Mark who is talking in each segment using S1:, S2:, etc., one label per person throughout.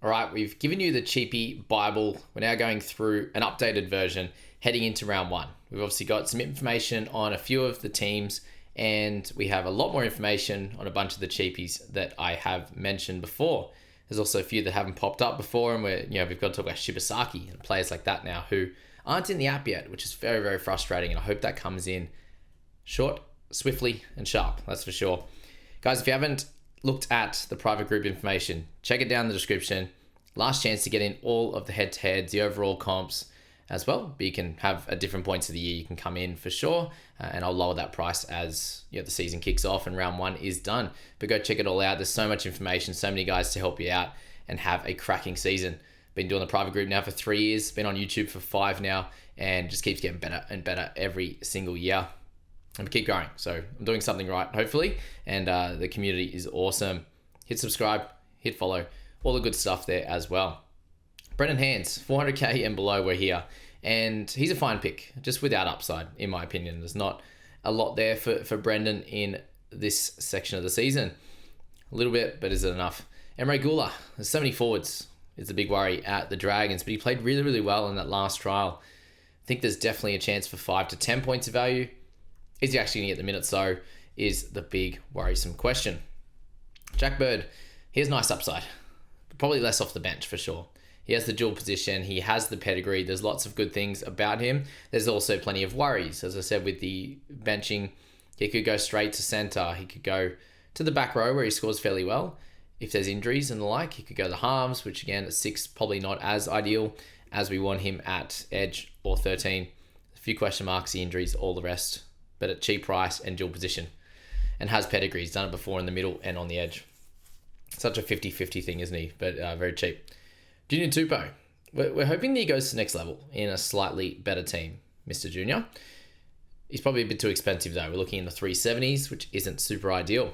S1: All right, we've given you the Cheapie Bible. We're now going through an updated version heading into round one. We've obviously got some information on a few of the teams, and we have a lot more information on a bunch of the cheapies that I have mentioned before. There's also a few that haven't popped up before, and we've got to talk about Shibasaki and players like that now who aren't in the app yet, which is very, very frustrating, and I hope that comes in short, swiftly, and sharp. That's for sure. Guys, if you haven't looked at the private group information, check it down in the description. Last chance to get in all of the head-to-heads, the overall comps as well. But you can have at different points of the year, you can come in for sure, and I'll lower that price as the season kicks off and round one is done. But go check it all out. There's so much information, so many guys to help you out and have a cracking season. Been doing the private group now for 3 years, been on YouTube for 5 now, and just keeps getting better and better every single year. And we keep going. So I'm doing something right, hopefully. And the community is awesome. Hit subscribe, hit follow, all the good stuff there as well. Brendan Hands, 400k and below, we're here. And he's a fine pick, just without upside, in my opinion. There's not a lot there for Brendan in this section of the season. A little bit, but is it enough? Emre Gula, there's so many forwards. It's a big worry at the Dragons, but he played really, really well in that last trial. I think there's definitely a chance for 5 to 10 points of value. Is he actually going to get the minutes though, is the big worrisome question. Jack Bird, he has nice upside. Probably less off the bench for sure. He has the dual position. He has the pedigree. There's lots of good things about him. There's also plenty of worries. As I said, with the benching, he could go straight to center. He could go to the back row where he scores fairly well. If there's injuries and the like, he could go to the halves, which again at 6, probably not as ideal as we want him at edge or 13. A few question marks, the injuries, all the rest. But at cheap price and dual position. And has pedigree. He's done it before in the middle and on the edge. Such a 50-50 thing, isn't he? But very cheap. Junior Tupou. We're hoping that he goes to the next level in a slightly better team, Mr. Junior. He's probably a bit too expensive though. We're looking in the 370s, which isn't super ideal.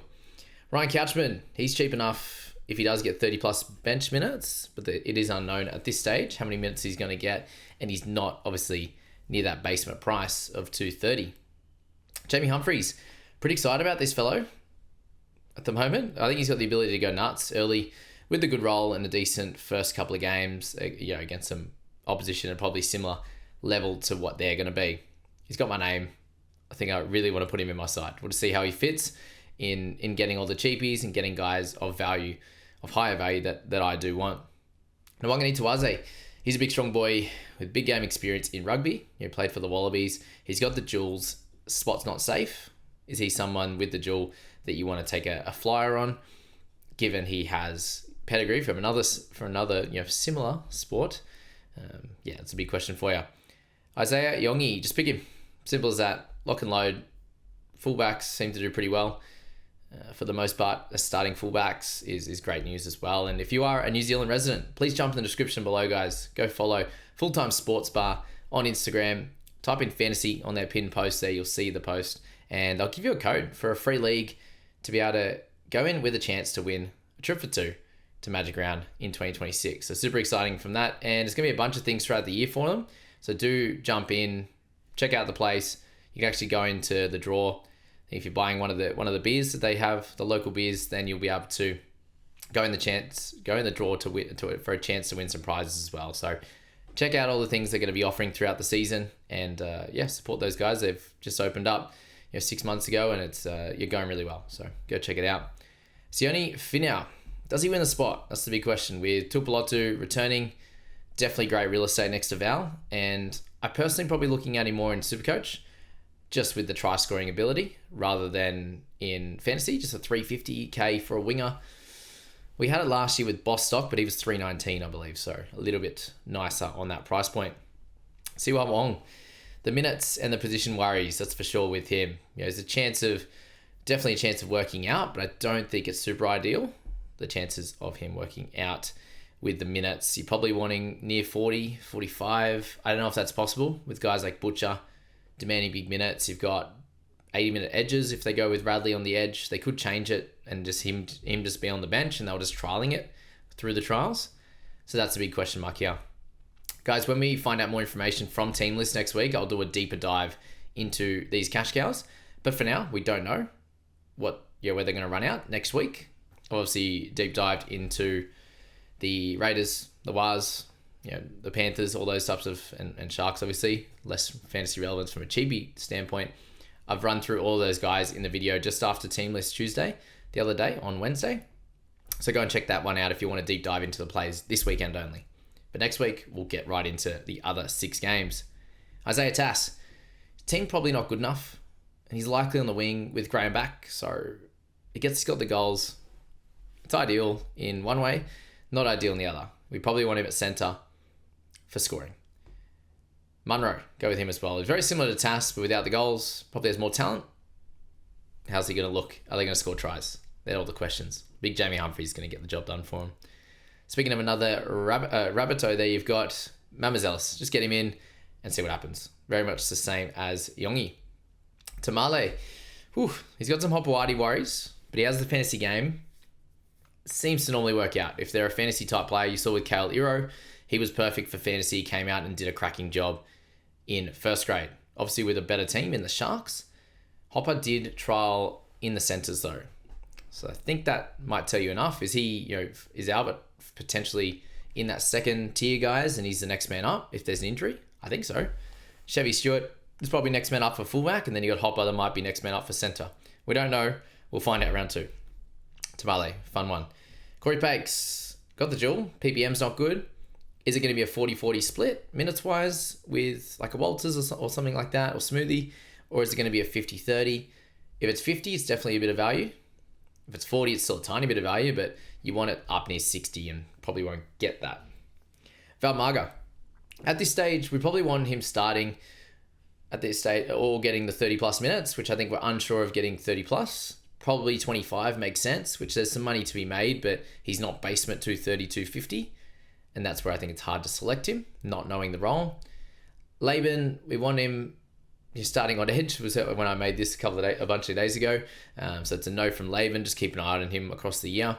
S1: Ryan Couchman. He's cheap enough if he does get 30 plus bench minutes, but it is unknown at this stage how many minutes he's going to get, and he's not obviously near that basement price of 230. Jamie Humphries, pretty excited about this fellow at the moment. I think he's got the ability to go nuts early with a good role and a decent first couple of games, against some opposition at probably similar level to what they're going to be. He's got my name. I think I really want to put him in my side. We'll see how he fits in getting all the cheapies and getting guys of value, of higher value that I do want. Nwangani Tawaze, he's a big strong boy with big game experience in rugby. He played for the Wallabies. He's got the jewels. Spot's not safe. Is he someone with the jewel that you want to take a flyer on, given he has pedigree from another similar sport? It's a big question for you. Isaiah Yongi, just pick him. Simple as that. Lock and load. Fullbacks seem to do pretty well for the most part. Starting fullbacks is great news as well. And if you are a New Zealand resident, please jump in the description below, guys. Go follow Full-Time Sports Bar on Instagram. Type in fantasy on their pinned post there. You'll see the post. And I'll give you a code for a free league to be able to go in with a chance to win a trip for 2 to Magic Round in 2026. So super exciting from that. And it's going to be a bunch of things throughout the year for them. So do jump in, check out the place. You can actually go into the draw. If you're buying one of the beers that they have, the local beers, then you'll be able to go in the draw for a chance to win some prizes as well. So check out all the things they're going to be offering throughout the season, and support those guys. They've just opened up 6 months ago, and it's you're going really well. So go check it out. Sione Finau, does he win the spot? That's the big question. With Tupulotu returning, definitely great real estate next to Val, and I personally probably looking at him more in Supercoach, just with the try scoring ability rather than in fantasy. Just a 350k for a winger. We had it last year with Bostock, but he was 319, I believe. So a little bit nicer on that price point. Siwa Wong, the minutes and the position worries, that's for sure with him. There's definitely a chance of working out, but I don't think it's super ideal. The chances of him working out with the minutes, you're probably wanting near 40, 45. I don't know if that's possible with guys like Butcher demanding big minutes. You've got 80-minute edges. If they go with Radley on the edge, they could change it and just him just be on the bench, and they were just trialing it through the trials. So that's a big question mark here. Guys, when we find out more information from Team List next week, I'll do a deeper dive into these cash cows. But for now, we don't know where they're going to run out next week. Obviously, deep dived into the Raiders, the Wars, the Panthers, all those types of, and Sharks, obviously, less fantasy relevance from a Cheapie standpoint. I've run through all those guys in the video just after Team List Tuesday, the other day on Wednesday. So go and check that one out if you want to deep dive into the plays this weekend only. But next week, we'll get right into the other 6 games. Isaiah Tass, team probably not good enough, and he's likely on the wing with Graham back, so he's got the goals. It's ideal in one way, not ideal in the other. We probably want him at centre for scoring. Munro, go with him as well. He's very similar to Tass, but without the goals, probably has more talent. How's he going to look? Are they going to score tries? They're all the questions. Big Jamie Humphrey's going to get the job done for him. Speaking of another Rabbitoh there, you've got Mamazelis. Just get him in and see what happens. Very much the same as Yongi. Tamale, he's got some Hopewadi worries, but he has the fantasy game. Seems to normally work out. If they're a fantasy type player, you saw with Kale Iro, he was perfect for fantasy, came out and did a cracking job in first grade. Obviously with a better team in the Sharks. Hopper did trial in the centres though. So I think that might tell you enough. Is he, is Albert potentially in that second tier guys and he's the next man up if there's an injury? I think so. Chevy Stewart is probably next man up for fullback, and then you got Hopper that might be next man up for centre. We don't know. We'll find out round 2. Tamale, fun one. Corey Pakes, got the duel. PPM's not good. Is it going to be a 40-40 split minutes-wise with like a Walters or something like that, or Smoothie? Or is it going to be a 50-30? If it's 50, it's definitely a bit of value. If it's 40, it's still a tiny bit of value, but you want it up near 60 and probably won't get that. Val Marga. At this stage, we probably want him starting at this stage or getting the 30-plus minutes, which I think we're unsure of getting 30-plus. Probably 25 makes sense, which there's some money to be made, but he's not basement 230, 250. And that's where I think it's hard to select him, not knowing the role. Laban, we want him starting on edge, was when I made this a bunch of days ago. So it's a no from Laban. Just keep an eye on him across the year.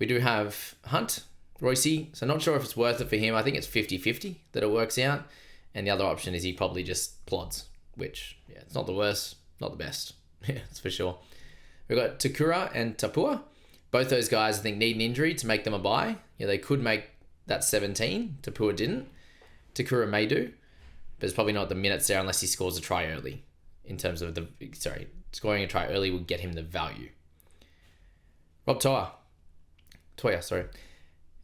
S1: We do have Hunt, Royce, so not sure if it's worth it for him. I think it's 50-50 that it works out. And the other option is he probably just plods, which, it's not the worst, not the best. Yeah, that's for sure. We've got Takura and Tapua. Both those guys, I think, need an injury to make them a buy. They could make that 17. Tapua didn't. Takura may do, but it's probably not the minutes there unless he scores a try early. In terms of scoring a try early will get him the value. Rob Toya,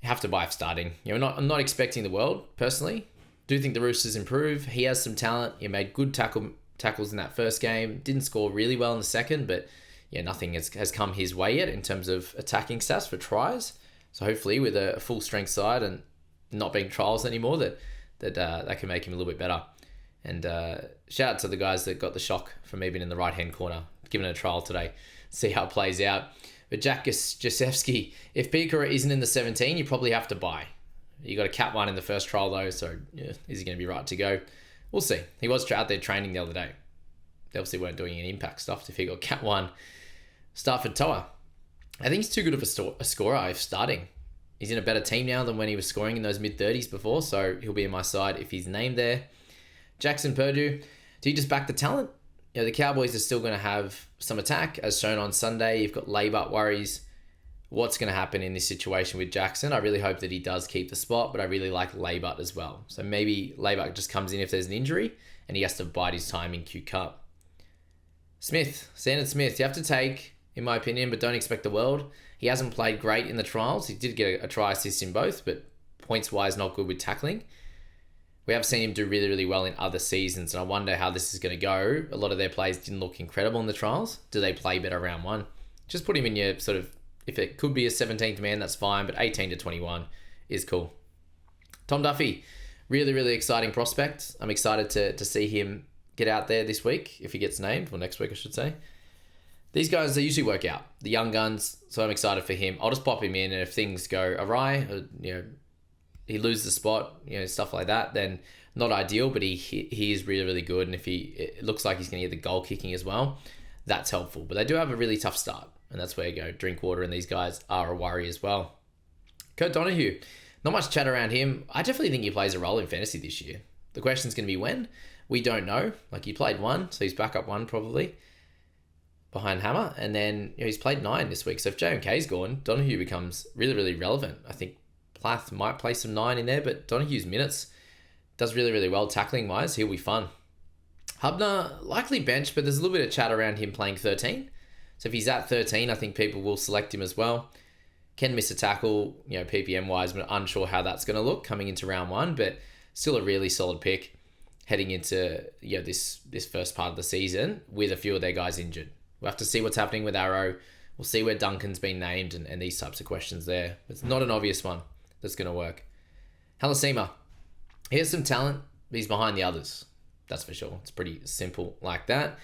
S1: have to buy for starting. I'm not expecting the world, personally. Do think the Roosters improve. He has some talent. He made good tackles in that first game. Didn't score really well in the second, but nothing has come his way yet in terms of attacking stats for tries. So hopefully with a full strength side and not being trials anymore, that can make him a little bit better. And shout out to the guys that got the shock from even in the right-hand corner, given it a trial today. See how it plays out. But Jack Jasewski, if Pikara isn't in the 17, you probably have to buy. You got a cat one in the first trial though, so is he going to be right to go? We'll see. He was out there training the other day. They obviously weren't doing any impact stuff if he got cat one. Stafford Toa. I think he's too good of a scorer if starting. He's in a better team now than when he was scoring in those mid-30s before, so he'll be in my side if he's named there. Jackson Purdue, do you just back the talent? The Cowboys are still going to have some attack, as shown on Sunday. You've got Labutt worries. What's going to happen in this situation with Jackson? I really hope that he does keep the spot, but I really like Labutt as well. So maybe Labutt just comes in if there's an injury, and he has to bide his time in Q Cup. Sandon Smith, you have to take, in my opinion, but don't expect the world. He hasn't played great in the trials. He did get a try assist in both, but points-wise, not good with tackling. We have seen him do really, really well in other seasons, and I wonder how this is going to go. A lot of their plays didn't look incredible in the trials. Do they play better round 1? Just put him in your sort of, if it could be a 17th man, that's fine, but 18 to 21 is cool. Tom Duffy, really, really exciting prospect. I'm excited to see him get out there this week, if he gets named, or next week, I should say. These guys, they usually work out. The young guns, so I'm excited for him. I'll just pop him in, and if things go awry, he loses the spot, stuff like that, then not ideal, but he is really, really good. And if it looks like he's going to get the goal kicking as well, that's helpful. But they do have a really tough start, and that's where you go. Drinkwater and these guys are a worry as well. Kurt Donahue, not much chat around him. I definitely think he plays a role in fantasy this year. The question's going to be when. We don't know. He played 1, so he's back up 1 probably behind Hammer, and then he's played 9 this week. So if JMK's gone, Donahue becomes really, really relevant. I think Plath might play some 9 in there, but Donohue's minutes does really, really well tackling wise. He'll be fun. Hubner, likely bench, but there's a little bit of chat around him playing 13. So if he's at 13, I think people will select him as well. Can miss a tackle, PPM wise, but unsure how that's going to look coming into round 1, but still a really solid pick heading into this first part of the season with a few of their guys injured. We'll have to see what's happening with Arrow. We'll see where Duncan's been named and these types of questions there. It's not an obvious one that's going to work. Halasima, he has some talent, but he's behind the others. That's for sure. It's pretty simple like that.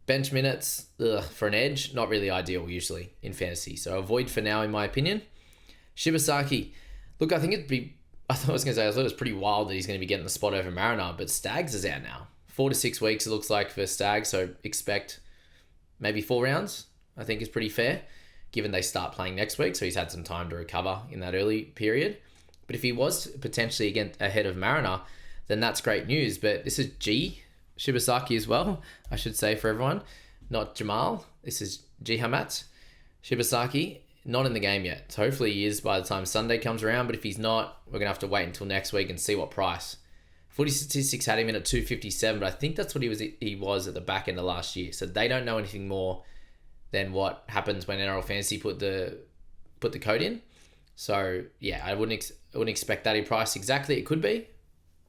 S1: Bench minutes for an edge, not really ideal usually in fantasy. So avoid for now, in my opinion. Shibasaki, look, I thought it was pretty wild that he's going to be getting the spot over Mariner, but Stags is out now. 4 to 6 weeks it looks like for Stags, so expect maybe 4 rounds, I think is pretty fair, given they start playing next week, so he's had some time to recover in that early period. But if he was potentially ahead of Mariner, then that's great news. But this is G Shibasaki as well, I should say for everyone, not Jamal. This is G Hamat Shibasaki, not in the game yet. So hopefully he is by the time Sunday comes around, but if he's not, we're going to have to wait until next week and see what price. Footy Statistics had him in at 257, but I think that's what he was at the back end of last year. So they don't know anything more than what happens when NRL Fantasy put the code in. So yeah, I wouldn't expect that he priced exactly. It could be,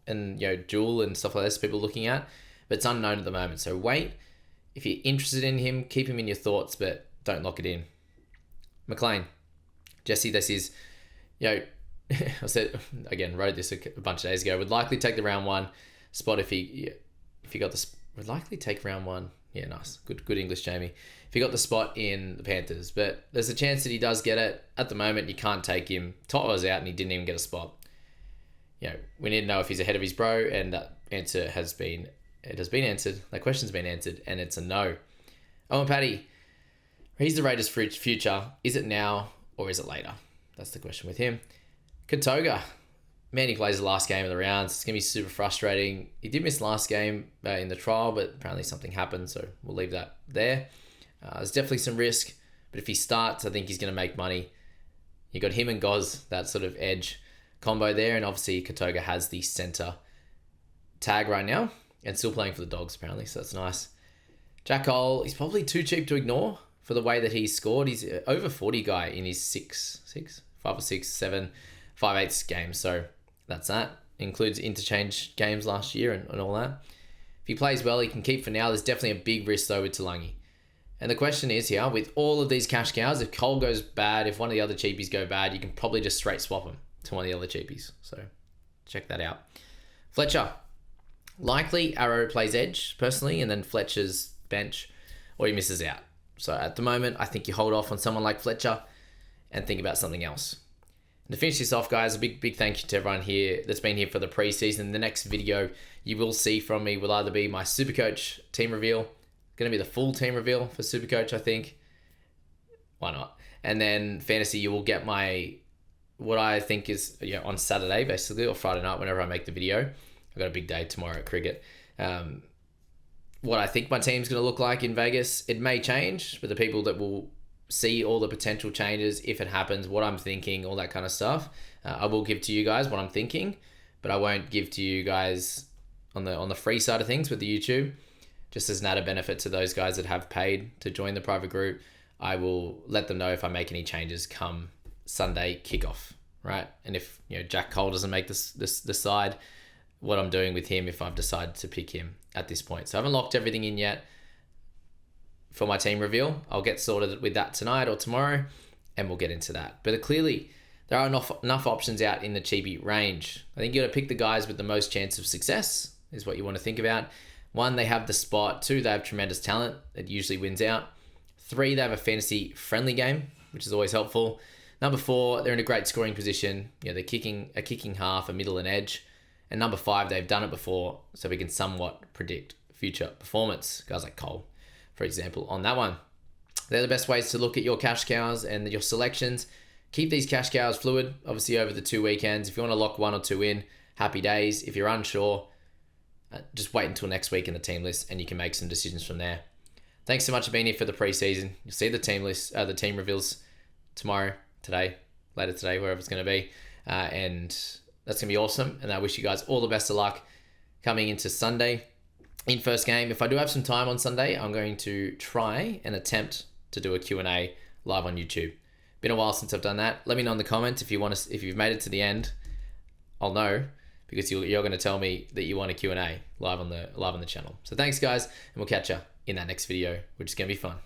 S1: and dual and stuff like this, people looking at, but it's unknown at the moment. So wait. If you're interested in him, keep him in your thoughts, but don't lock it in. McLean, Jesse, this is, I said again, wrote this a bunch of days ago. Would likely take the round 1 spot if he got the would likely take round 1. Yeah, nice, good English, Jamie. If he got the spot in the Panthers, but there's a chance that he does get it. At the moment, you can't take him. Toto was out and he didn't even get a spot. We need to know if he's ahead of his bro, and that answer has been answered. That question's been answered, and it's a no. Owen Paddy, he's the Raiders' future. Is it now or is it later? That's the question with him. Katoga, man, he plays the last game of the rounds. It's going to be super frustrating. He did miss last game in the trial, but apparently something happened, so we'll leave that there. There's definitely some risk, but if he starts, I think he's going to make money. You got him and Goz, that sort of edge combo there, and obviously Katoga has the center tag right now and still playing for the Dogs apparently, so that's nice. Jack Cole, he's probably too cheap to ignore for the way that he's scored. He's over 40 guy in his 5 or 6, 7, 5/8 games, so that's that. Includes interchange games last year and all that. If he plays well, he can keep for now. There's definitely a big risk though with Talangi. And the question is here, with all of these cash cows, if Cole goes bad, if one of the other cheapies go bad, you can probably just straight swap him to one of the other cheapies. So check that out. Fletcher, likely Arrow plays edge personally, and then Fletcher's bench, or he misses out. So at the moment, I think you hold off on someone like Fletcher and think about something else. And to finish this off, guys, a big thank you to everyone here that's been here for the preseason. The next video you will see from me will either be my Supercoach team reveal, going to be the full team reveal for Supercoach, I think. Why not? And then fantasy, you will get what I think is on Saturday, basically, or Friday night, whenever I make the video. I've got a big day tomorrow at cricket. What I think my team's going to look like in Vegas, it may change, but the people that will see all the potential changes, if it happens, what I'm thinking, all that kind of stuff, I will give to you guys what I'm thinking, but I won't give to you guys on the free side of things with the YouTube. Just as an added benefit to those guys that have paid to join the private group, I will let them know if I make any changes come Sunday kickoff, right? And if Jack Cole doesn't make this side, what I'm doing with him if I've decided to pick him at this point. So I haven't locked everything in yet for my team reveal. I'll get sorted with that tonight or tomorrow, and we'll get into that. But clearly, there are enough options out in the cheapie range. I think you got to pick the guys with the most chance of success is what you want to think about. 1, they have the spot. 2, they have tremendous talent. It usually wins out. 3, they have a fantasy-friendly game, which is always helpful. Number 4, they're in a great scoring position. They're kicking half, a middle and edge. And number 5, they've done it before, so we can somewhat predict future performance. Guys like Cole, for example, on that one. They're the best ways to look at your cash cows and your selections. Keep these cash cows fluid, obviously over the 2 weekends. If you want to lock 1 or 2 in, happy days. If you're unsure, just wait until next week in the team list and you can make some decisions from there. Thanks so much for being here for the preseason. You'll see the team list, the team reveals tomorrow, today, later today, wherever it's going to be. and that's going to be awesome. And I wish you guys all the best of luck coming into Sunday in first game. If I do have some time on Sunday, I'm going to try and attempt to do a Q&A live on YouTube. Been a while since I've done that. Let me know in the comments if you've made it to the end. I'll know, because you're going to tell me that you want a Q&A live on the channel. So thanks, guys, and we'll catch you in that next video, which is going to be fun.